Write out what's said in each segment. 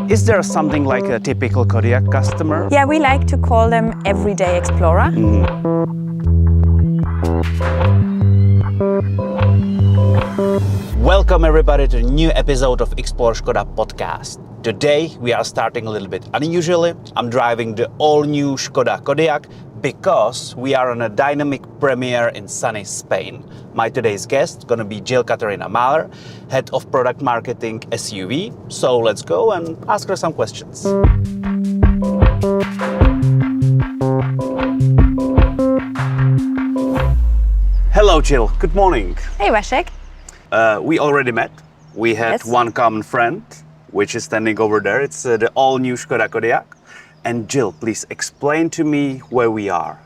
Is there something like a typical Kodiaq customer? Yeah, we like to call them everyday explorer. Welcome everybody to a new episode of Explore Škoda podcast. Today we are starting a little bit unusually. I'm driving the all-new Škoda Kodiaq because we are on a dynamic premiere in sunny Spain. My today's guest is going to be Jil Katharina Mahler, Head of Product Marketing SUV. So let's go and ask her some questions. Hello Jil, good morning. Hey Vašek. We already met. We had one common friend, which is standing over there. It's the all-new Škoda Kodiaq. And Jil, please explain to me where we are.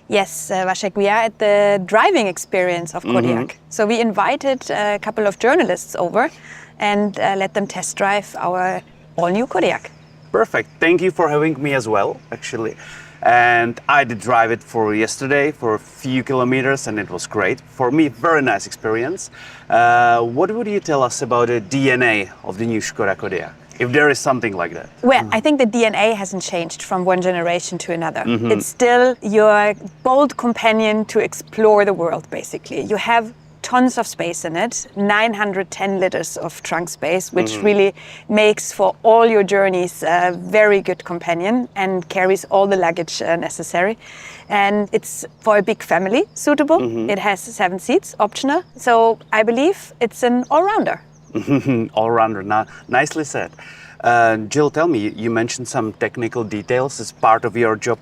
Yes, Vašek, we are at the driving experience of Kodiaq. So we invited a couple of journalists over and let them test drive our all-new Kodiaq. Perfect. Thank you for having me as well, actually. And I did drive it for yesterday for a few kilometers and it was great. For me, very nice experience. What would you tell us about the DNA of the new Škoda Kodiaq? If there is something like that. Well, I think the DNA hasn't changed from one generation to another. It's still your bold companion to explore the world, basically. You have tons of space in it, 910 liters of trunk space, which really makes for all your journeys a very good companion and carries all the luggage necessary. And it's for a big family suitable. It has 7 seats, optional. So I believe it's an all-rounder. All-rounder, nicely said. Jil, tell me, you mentioned some technical details as part of your job.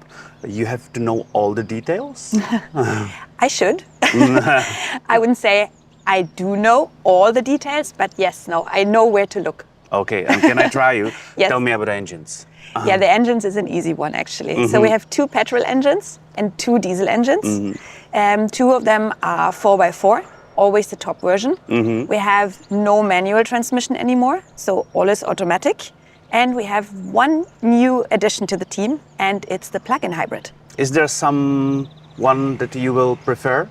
You have to know all the details? I should. I wouldn't say I do know all the details, but yes, no, I know where to look. Okay, and can I try you? Yes. Tell me about the engines. Yeah, the engines is an easy one, actually. So we have 2 petrol engines and 2 diesel engines. 2 of them are 4x4. Always the top version. We have no manual transmission anymore, so all is automatic. And we have one new addition to the team, and it's the plug-in hybrid. Is there some one that you will prefer?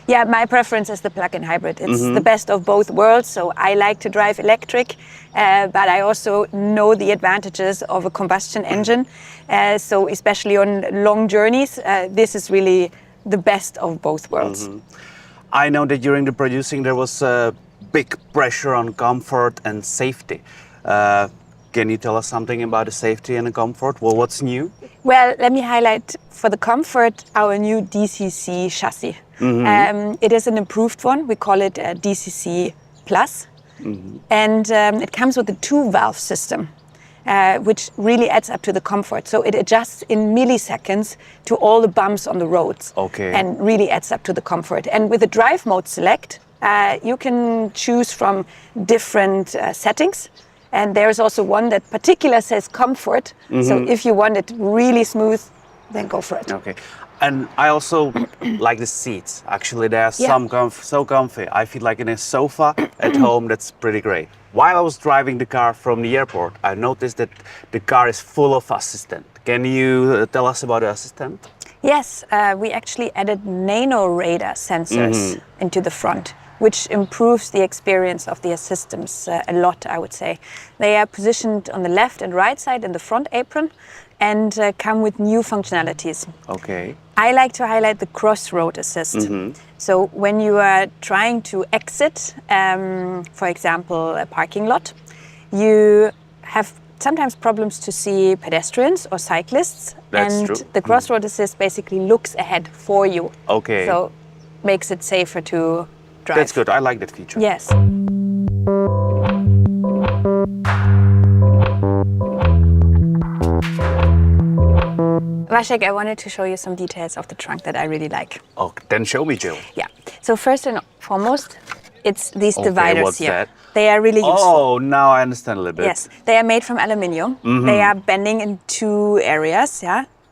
Yeah, my preference is the plug-in hybrid. It's the best of both worlds, so I like to drive electric, but I also know the advantages of a combustion engine. So especially on long journeys, this is really the best of both worlds. I know that during the producing there was a big pressure on comfort and safety. Can you tell us something about the safety and the comfort? Well, what's new? Well, let me highlight for the comfort our new DCC chassis. It is an improved one. We call it a DCC Plus. And it comes with a 2-valve system. Which really adds up to the comfort. So it adjusts in milliseconds to all the bumps on the roads. And really adds up to the comfort. And with the drive mode select, you can choose from different settings. And there's also one that particular says comfort. So if you want it really smooth, then go for it. Okay. And I also like the seats. Actually, they are so comfy. I feel like in a sofa at home. That's pretty great. While I was driving the car from the airport, I noticed that the car is full of assistant. Can you tell us about the assistant? Yes, we actually added nano radar sensors into the front, which improves the experience of the assistants a lot, I would say. They are positioned on the left and right side in the front apron and come with new functionalities. Okay. I like to highlight the crossroad assist. So when you are trying to exit, for example, a parking lot, you have sometimes problems to see pedestrians or cyclists. That's true. The crossroad assist basically looks ahead for you. Okay. So makes it safer to drive. That's good. I like that feature. Yes. Vašek, I wanted to show you some details of the trunk that I really like. Oh, then show me, Jil. Yeah. So first and foremost, it's these dividers what's here. That? They are really useful. Oh, now I understand a little bit. Yes, they are made from aluminium. They are bending in 2 areas,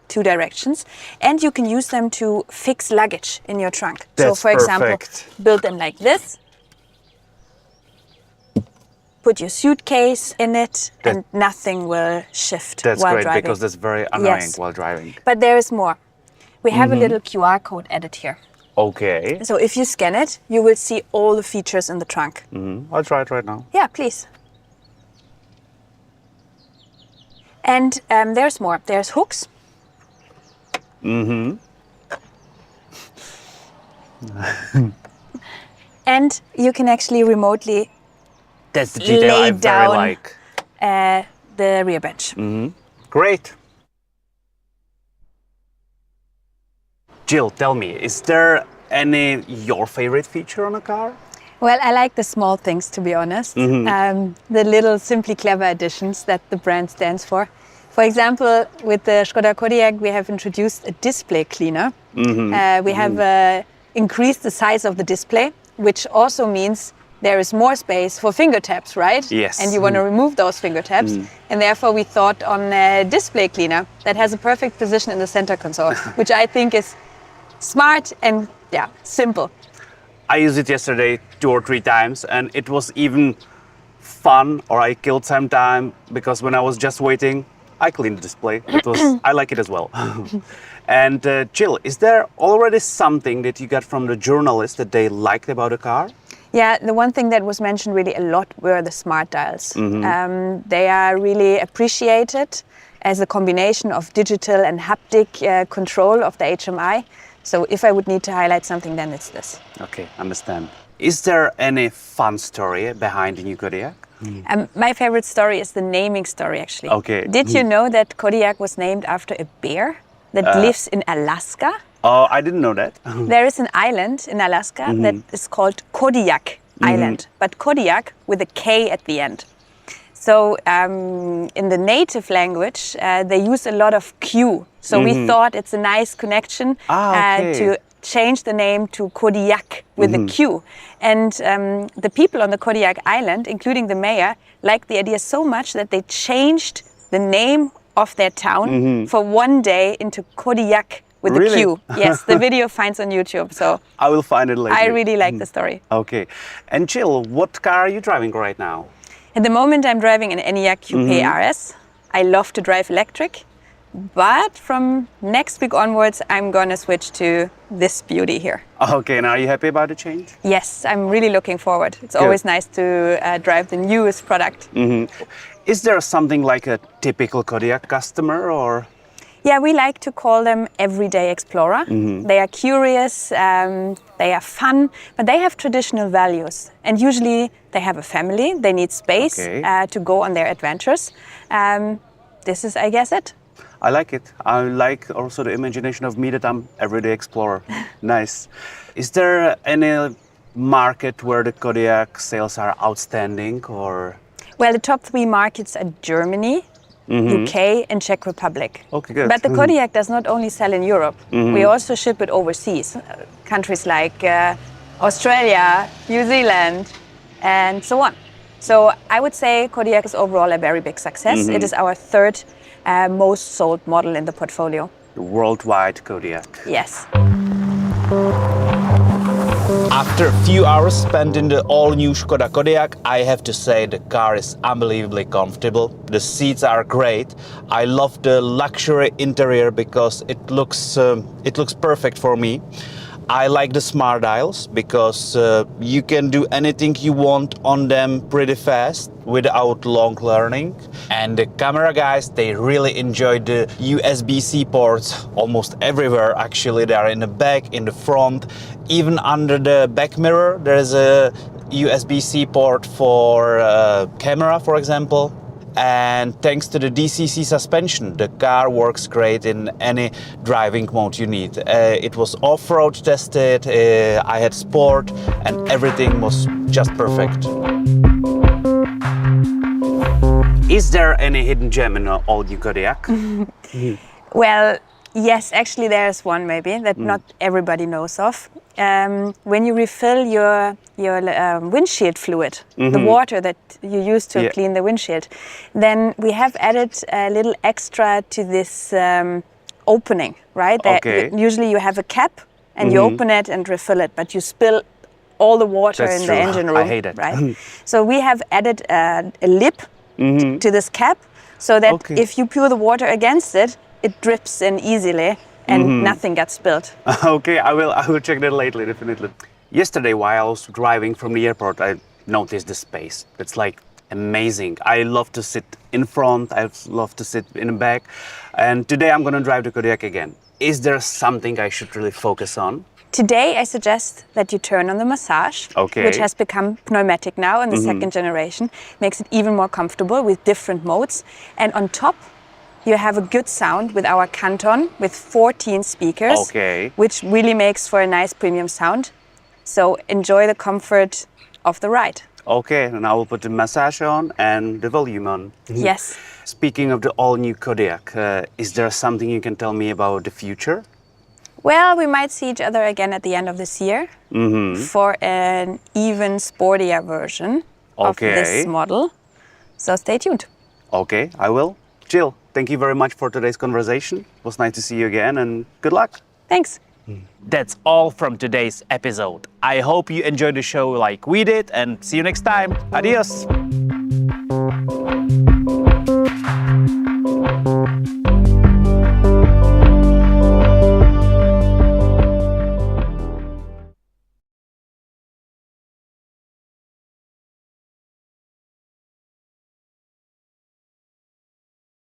2 directions, and you can use them to fix luggage in your trunk. That's so, for example, perfect. build them like this. Put your suitcase in it and nothing will shift That's while great driving. because that's very annoying while driving. But there is more. We have a little QR code added here. Okay. So if you scan it, you will see all the features in the trunk. I'll try it right now. Yeah, please. And there's more. There's hooks. Mm-hmm. And you can actually remotely That's the detail lay I very down like. the rear bench. Great. Jill, tell me, is there any your favorite feature on a car? Well, I like the small things, to be honest. The little simply clever additions that the brand stands for. For example, with the Škoda Kodiaq, we have introduced a display cleaner. We have increased the size of the display, which also means there is more space for finger taps, right? Yes. And you want to remove those finger taps. And therefore we thought on a display cleaner that has a perfect position in the center console, which I think is smart and simple. I used it yesterday 2 or 3 times, and it was even fun, or I killed some time, because when I was just waiting, I cleaned the display. I like it as well. And Jill, is there already something that you got from the journalists that they liked about the car? Yeah, the one thing that was mentioned really a lot were the smart dials. They are really appreciated as a combination of digital and haptic control of the HMI. So if I would need to highlight something, then it's this. Okay, understand. Is there any fun story behind the new Kodiaq? My favorite story is the naming story, actually. Okay. Did you know that Kodiaq was named after a bear that lives in Alaska? Oh, I didn't know that. There is an island in Alaska that is called Kodiaq Island, but Kodiaq with a K at the end. So in the native language, they use a lot of Q. So we thought it's a nice connection to change the name to Kodiaq with a Q. And the people on the Kodiaq Island, including the mayor, liked the idea so much that they changed the name of their town for one day into Kodiaq with a Q. Yes, the video finds on YouTube. So I will find it later. I really like the story. Okay. And Jill, what car are you driving right now? At the moment, I'm driving an Enyaq Coupe RS. I love to drive electric, but from next week onwards, I'm gonna switch to this beauty here. Okay, and are you happy about the change? Yes, I'm really looking forward. It's always nice to drive the newest product. Is there something like a typical Kodiaq customer, or? Yeah, we like to call them everyday explorer. They are curious, they are fun, but they have traditional values. And usually they have a family, they need space to go on their adventures. This is, I guess, it. I like it. I like also the imagination of me that I'm everyday explorer. Nice. Is there any market where the Kodiaq sales are outstanding, or? Well, the top 3 markets are Germany, UK and Czech Republic. Okay, good. But the Kodiaq does not only sell in Europe, we also ship it overseas. Countries like Australia, New Zealand, and so on. So I would say Kodiaq is overall a very big success. It is our 3rd most sold model in the portfolio. The worldwide Kodiaq. Yes. After a few hours spent in the all-new Škoda Kodiaq, I have to say the car is unbelievably comfortable. The seats are great. I love the luxury interior because it looks perfect for me. I like the smart dials because you can do anything you want on them pretty fast without long learning. And the camera guys, they really enjoyed the USB-C ports almost everywhere. Actually, they are in the back, in the front, even under the back mirror. There is a USB-C port for camera, for example. And thanks to the DCC suspension, the car works great in any driving mode you need. It was off-road tested, I had sport, and everything was just perfect. Is there any hidden gem in all new Kodiaq? Well, yes, actually there's one maybe that not everybody knows of. When you refill your windshield fluid, the water that you use to clean the windshield, then we have added a little extra to this opening, right? Usually you have a cap and you open it and refill it, but you spill all the water in the engine room. I hate it. Right? So we have added a lip to this cap so that if you pour the water against it, it drips in easily and nothing gets spilled. Okay, I will check that later, definitely. Yesterday, while I was driving from the airport, I noticed the space. It's like Amazing. I love to sit in front, I love to sit in the back. And today I'm going to drive the Kodiaq again. Is there something I should really focus on? Today, I suggest that you turn on the massage, Okay. which has become pneumatic now in the second generation. Makes it even more comfortable with different modes. And on top, you have a good sound with our Canton with 14 speakers, Okay. which really makes for a nice premium sound. So enjoy the comfort of the ride. Okay, and I will put the massage on and the volume on. Yes. Speaking of the all-new Kodiaq, is there something you can tell me about the future? Well, we might see each other again at the end of this year for an even sportier version of this Okay. model. So stay tuned. Okay, I will. Jill, thank you very much for today's conversation. It was nice to see you again and good luck. Thanks. That's all from today's episode. I hope you enjoyed the show like we did and see you next time. Adios.